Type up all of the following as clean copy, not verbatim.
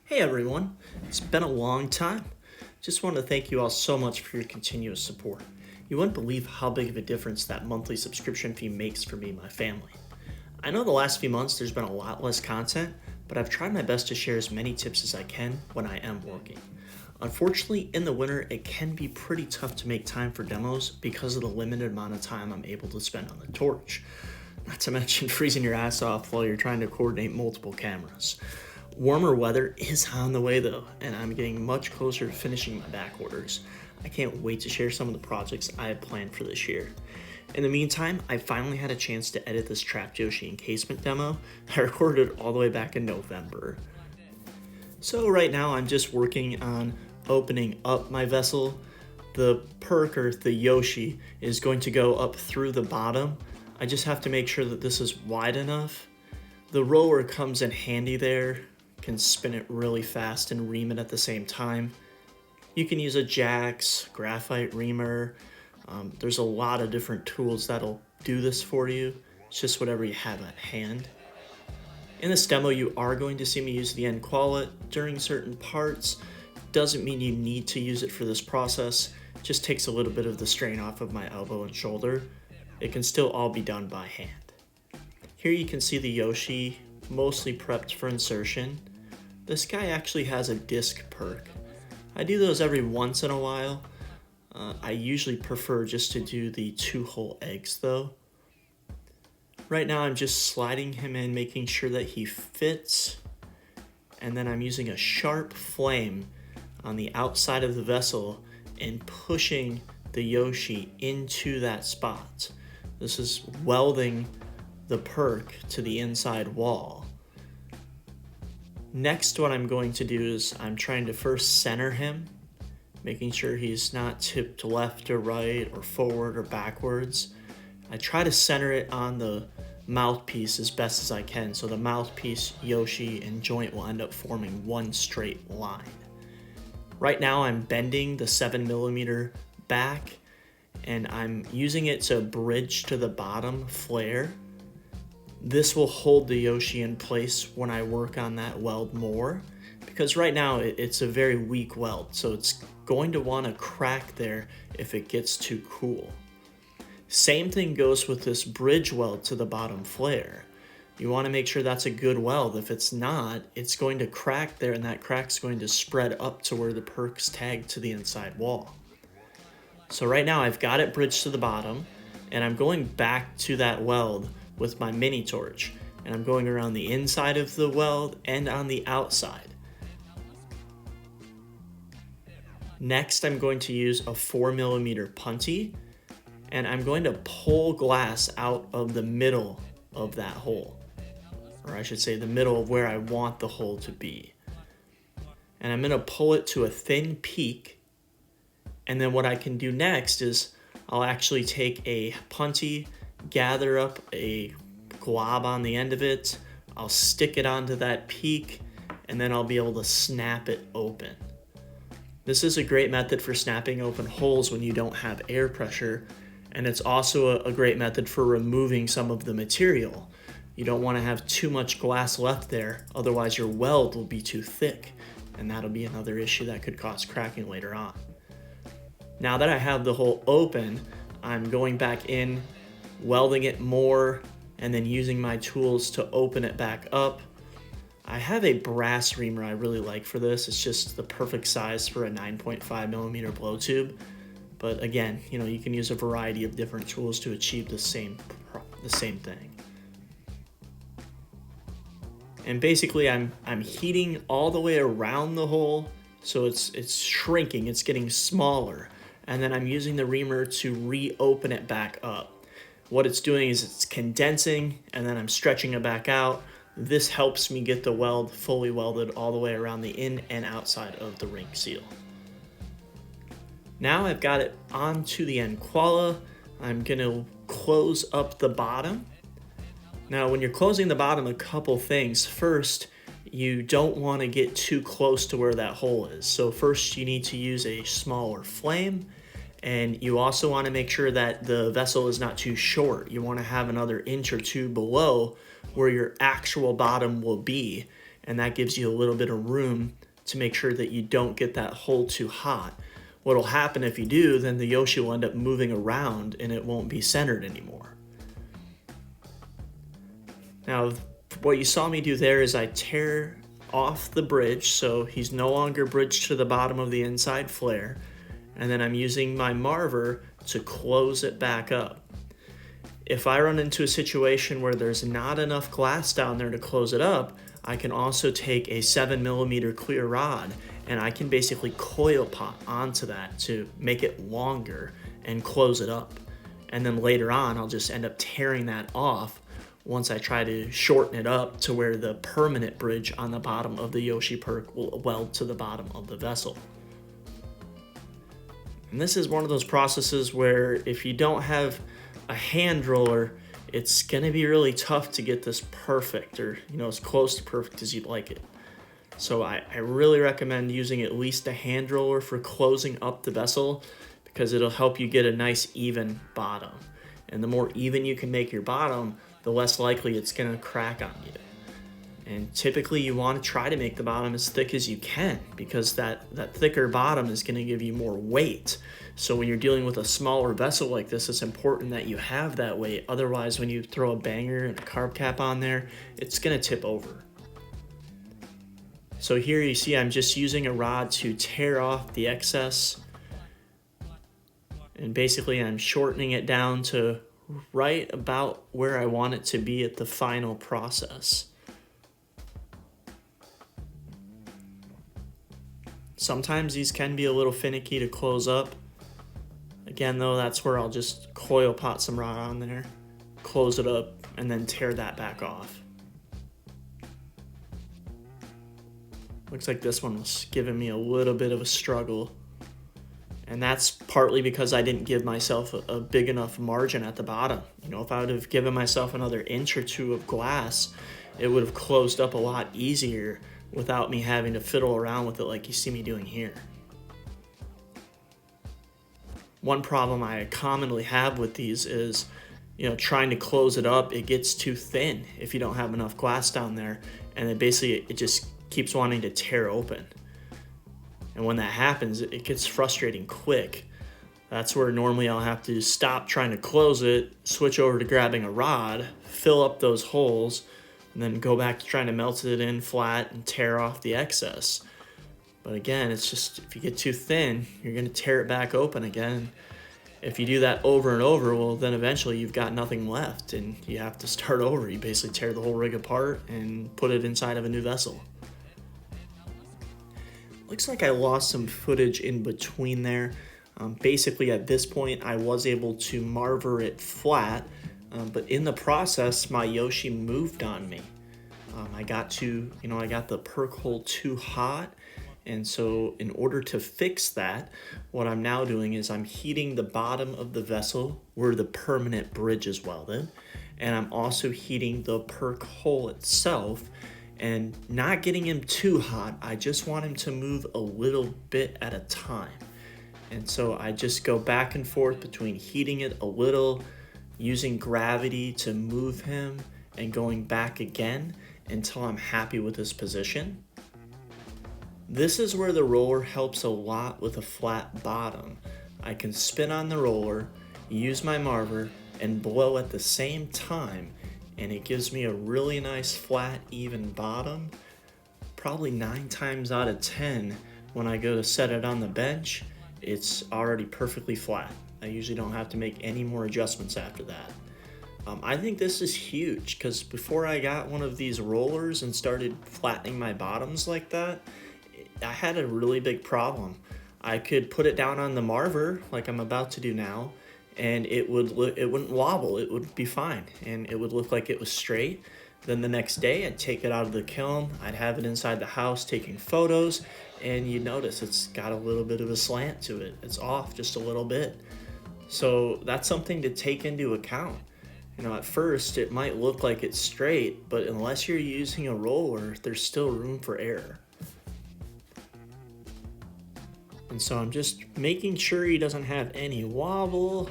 Hey everyone, it's been a long time. Just want to thank you all so much for your continuous support. You wouldn't believe how big of a difference that monthly subscription fee makes for me and my family. I know the last few months there's been a lot less content, but I've tried my best to share as many tips as I can when I am working. Unfortunately, in the winter, it can be pretty tough to make time for demos because of the limited amount of time I'm able to spend on the torch. Not to mention freezing your ass off while you're trying to coordinate multiple cameras. Warmer weather is on the way though, and I'm getting much closer to finishing my back orders. I can't wait to share some of the projects I have planned for this year. In the meantime, I finally had a chance to edit this Trapped Yoshi Encasement demo. I recorded it all the way back in November. So right now I'm just working on opening up my vessel. The perk, or the Yoshi, is going to go up through the bottom. I just have to make sure that this is wide enough. The roller comes in handy there. Can spin it really fast and ream it at the same time. You can use a Jax, graphite reamer. There's a lot of different tools that'll do this for you. It's just whatever you have at hand. In this demo, you are going to see me use the Encasement during certain parts. Doesn't mean you need to use it for this process. It just takes a little bit of the strain off of my elbow and shoulder. It can still all be done by hand. Here you can see the Yoshi, mostly prepped for insertion. This guy actually has a disc perk. I do those every once in a while. I usually prefer just to do the 2-hole eggs though. Right now I'm just sliding him in, making sure that he fits, and then I'm using a sharp flame on the outside of the vessel and pushing the Yoshi into that spot. This is welding the perk to the inside wall. Next, what I'm going to do is I'm trying to first center him, making sure he's not tipped left or right or forward or backwards. I try to center it on the mouthpiece as best as I can, so the mouthpiece, Yoshi, and joint will end up forming one straight line. Right now I'm bending the 7mm back, and I'm using it to bridge to the bottom flare. This will hold the Yoshi in place when I work on that weld more, because right now it's a very weak weld, so it's going to want to crack there if it gets too cool. Same thing goes with this bridge weld to the bottom flare. You want to make sure that's a good weld. If it's not, it's going to crack there, and that crack's going to spread up to where the perk's tagged to the inside wall. So right now I've got it bridged to the bottom, and I'm going back to that weld with my mini torch, and I'm going around the inside of the weld and on the outside. Next, I'm going to use a 4mm punty, and I'm going to pull glass out of the middle of that hole, or I should say the middle of where I want the hole to be. And I'm going to pull it to a thin peak, and then what I can do next is I'll actually take a punty, gather up a glob on the end of it, I'll stick it onto that peak, and then I'll be able to snap it open. This is a great method for snapping open holes when you don't have air pressure, and it's also a great method for removing some of the material. You don't want to have too much glass left there, otherwise your weld will be too thick, and that'll be another issue that could cause cracking later on. Now that I have the hole open, I'm going back in, welding it more, and then using my tools to open it back up. I have a brass reamer I really like for this. It's just the perfect size for a 9.5mm blow tube. But again, you can use a variety of different tools to achieve the same thing. And basically I'm heating all the way around the hole, so it's shrinking, it's getting smaller. And then I'm using the reamer to reopen it back up. What it's doing is it's condensing, and then I'm stretching it back out. This helps me get the weld fully welded all the way around the in and outside of the ring seal. Now I've got it onto the Encasement. I'm gonna close up the bottom. Now when you're closing the bottom, a couple things. First, you don't want to get too close to where that hole is. So first you need to use a smaller flame, and you also want to make sure that the vessel is not too short. You want to have another inch or two below where your actual bottom will be, and that gives you a little bit of room to make sure that you don't get that hole too hot. What'll happen if you do, then the Yoshi will end up moving around and it won't be centered anymore. Now, what you saw me do there is I tear off the bridge, so he's no longer bridged to the bottom of the inside flare, and then I'm using my marver to close it back up. If I run into a situation where there's not enough glass down there to close it up, I can also take a 7mm clear rod and I can basically coil pot onto that to make it longer and close it up. And then later on, I'll just end up tearing that off once I try to shorten it up to where the permanent bridge on the bottom of the Yoshi perk will weld to the bottom of the vessel. And this is one of those processes where if you don't have a hand roller, it's gonna be really tough to get this perfect, or as close to perfect as you'd like it. So I really recommend using at least a hand roller for closing up the vessel, because it'll help you get a nice even bottom. And the more even you can make your bottom, the less likely it's gonna crack on you. And typically you want to try to make the bottom as thick as you can, because that thicker bottom is going to give you more weight. So when you're dealing with a smaller vessel like this, it's important that you have that weight. Otherwise, when you throw a banger and a carb cap on there, it's going to tip over. So here you see I'm just using a rod to tear off the excess. And basically I'm shortening it down to right about where I want it to be at the final process. Sometimes these can be a little finicky to close up. Again, though, that's where I'll just coil pot some rod on there, close it up, and then tear that back off. Looks like this one was giving me a little bit of a struggle. And that's partly because I didn't give myself a big enough margin at the bottom. If I would have given myself another inch or two of glass, it would have closed up a lot easier without me having to fiddle around with it like you see me doing here. One problem I commonly have with these is, trying to close it up, it gets too thin if you don't have enough glass down there, and it just keeps wanting to tear open. And when that happens, it gets frustrating quick. That's where normally I'll have to stop trying to close it, switch over to grabbing a rod, fill up those holes, and then go back to trying to melt it in flat and tear off the excess. But again, it's just, if you get too thin, you're gonna tear it back open again. If you do that over and over, well, then eventually you've got nothing left and you have to start over. You basically tear the whole rig apart and put it inside of a new vessel. Looks like I lost some footage in between there. Basically at this point, I was able to marver it flat, but in the process, my Yoshi moved on me. I got the perk hole too hot, and so in order to fix that, what I'm now doing is I'm heating the bottom of the vessel where the permanent bridge is welded, and I'm also heating the perk hole itself, and not getting him too hot. I just want him to move a little bit at a time. And so I just go back and forth between heating it a little, using gravity to move him, and going back again until I'm happy with his position. This is where the roller helps a lot with a flat bottom. I can spin on the roller, use my marver, and blow at the same time, and it gives me a really nice flat, even bottom. Probably 9 times out of 10, when I go to set it on the bench, it's already perfectly flat. I usually don't have to make any more adjustments after that. I think this is huge, because before I got one of these rollers and started flattening my bottoms like that, I had a really big problem. I could put it down on the marver like I'm about to do now, and it wouldn't wobble. It would be fine, and it would look like it was straight. Then the next day, I'd take it out of the kiln. I'd have it inside the house taking photos, and you'd notice it's got a little bit of a slant to it. It's off just a little bit. So that's something to take into account. At first, it might look like it's straight, but unless you're using a roller, there's still room for error. And so I'm just making sure he doesn't have any wobble.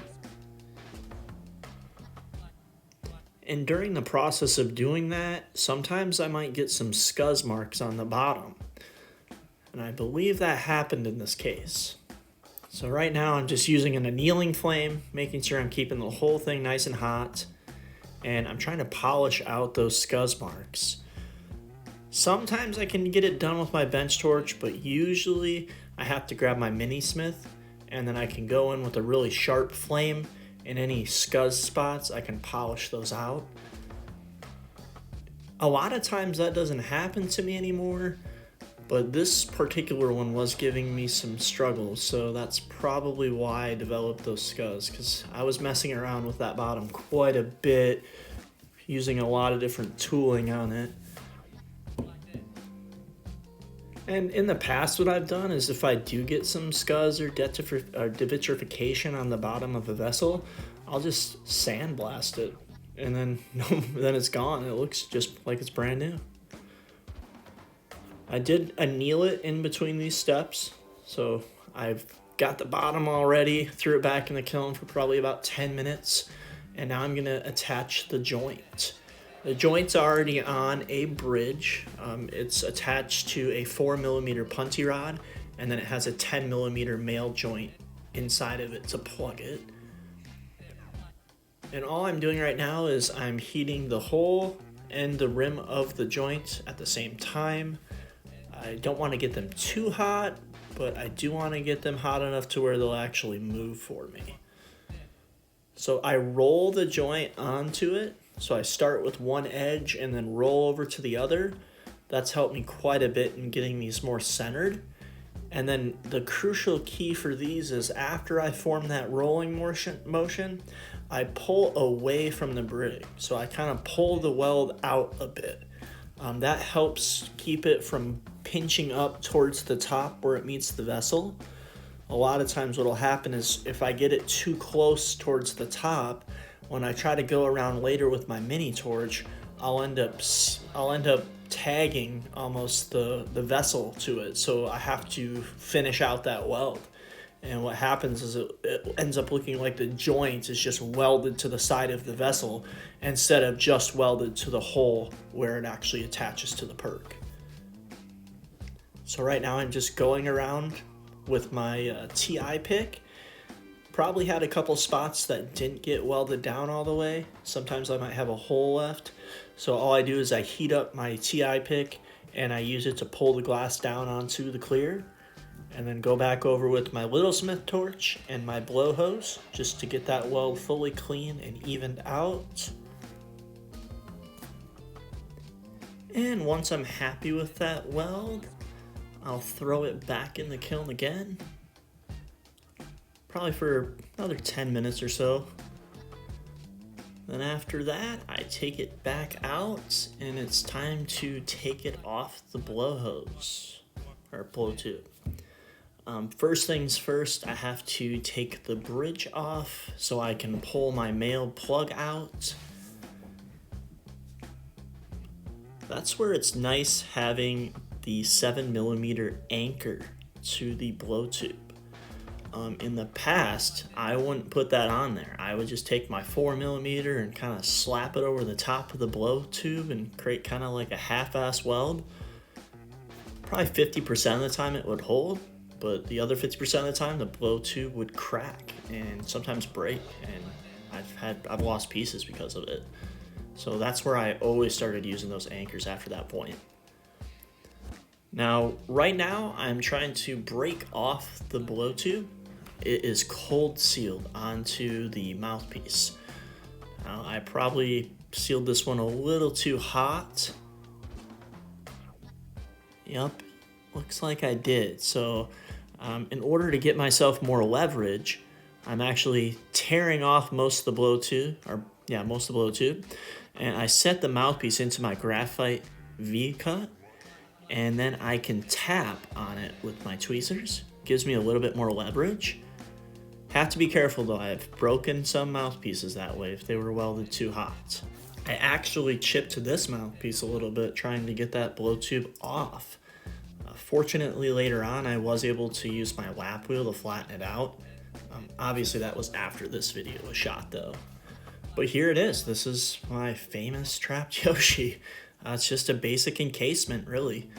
And during the process of doing that, sometimes I might get some scuzz marks on the bottom. And I believe that happened in this case. So right now I'm just using an annealing flame, making sure I'm keeping the whole thing nice and hot. And I'm trying to polish out those scuzz marks. Sometimes I can get it done with my bench torch, but usually I have to grab my mini smith and then I can go in with a really sharp flame, and any scuzz spots I can polish those out. A lot of times that doesn't happen to me anymore, but this particular one was giving me some struggles, so that's probably why I developed those scuzz, because I was messing around with that bottom quite a bit, using a lot of different tooling on it. And in the past, what I've done is if I do get some scuzz or devitrification on the bottom of a vessel, I'll just sandblast it, and then it's gone. It looks just like it's brand new. I did anneal it in between these steps, so I've got the bottom already, threw it back in the kiln for probably about 10 minutes, and now I'm going to attach the joint. The joint's already on a bridge. It's attached to a 4mm punty rod, and then it has a 10mm male joint inside of it to plug it. And all I'm doing right now is I'm heating the hole and the rim of the joint at the same time. I don't want to get them too hot, but I do want to get them hot enough to where they'll actually move for me. So I roll the joint onto it. So I start with one edge and then roll over to the other. That's helped me quite a bit in getting these more centered. And then the crucial key for these is after I form that rolling motion, I pull away from the brig. So I kind of pull the weld out a bit. That helps keep it from pinching up towards the top where it meets the vessel. A lot of times what'll happen is if I get it too close towards the top, when I try to go around later with my mini torch, I'll end up tagging almost the vessel to it. So I have to finish out that weld. And what happens is it ends up looking like the joint is just welded to the side of the vessel instead of just welded to the hole where it actually attaches to the perk. So right now I'm just going around with my TI pick. Probably had a couple spots that didn't get welded down all the way. Sometimes I might have a hole left. So all I do is I heat up my TI pick and I use it to pull the glass down onto the clear. And then go back over with my little smith torch and my blow hose just to get that weld fully clean and evened out. And once I'm happy with that weld, I'll throw it back in the kiln again. Probably for another 10 minutes or so. Then after that, I take it back out and it's time to take it off the blow hose or blow tube. First things first, I have to take the bridge off so I can pull my male plug out. That's where it's nice having the 7mm anchor to the blow tube. In the past, I wouldn't put that on there. I would just take my 4mm and kind of slap it over the top of the blow tube and create kind of like a half-ass weld. Probably 50% of the time it would hold, but the other 50% of the time the blow tube would crack and sometimes break, and I've lost pieces because of it. So that's where I always started using those anchors after that point. Now, right now, I'm trying to break off the blow tube. It is cold sealed onto the mouthpiece. Now, I probably sealed this one a little too hot. Yep, looks like I did. So, in order to get myself more leverage, I'm actually tearing off most of the blow tube, and I set the mouthpiece into my graphite V-cut, and then I can tap on it with my tweezers. Gives me a little bit more leverage. Have to be careful though, I've broken some mouthpieces that way if they were welded too hot. I actually chipped this mouthpiece a little bit trying to get that blow tube off. Fortunately later on I was able to use my lap wheel to flatten it out. Obviously that was after this video was shot though. But here it is. This is my famous trapped Yoshi. It's just a basic encasement, really.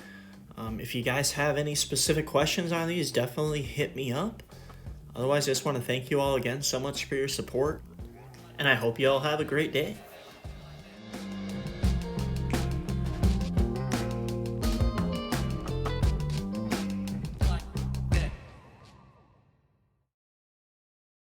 If you guys have any specific questions on these, definitely hit me up. Otherwise, I just want to thank you all again so much for your support, and I hope you all have a great day.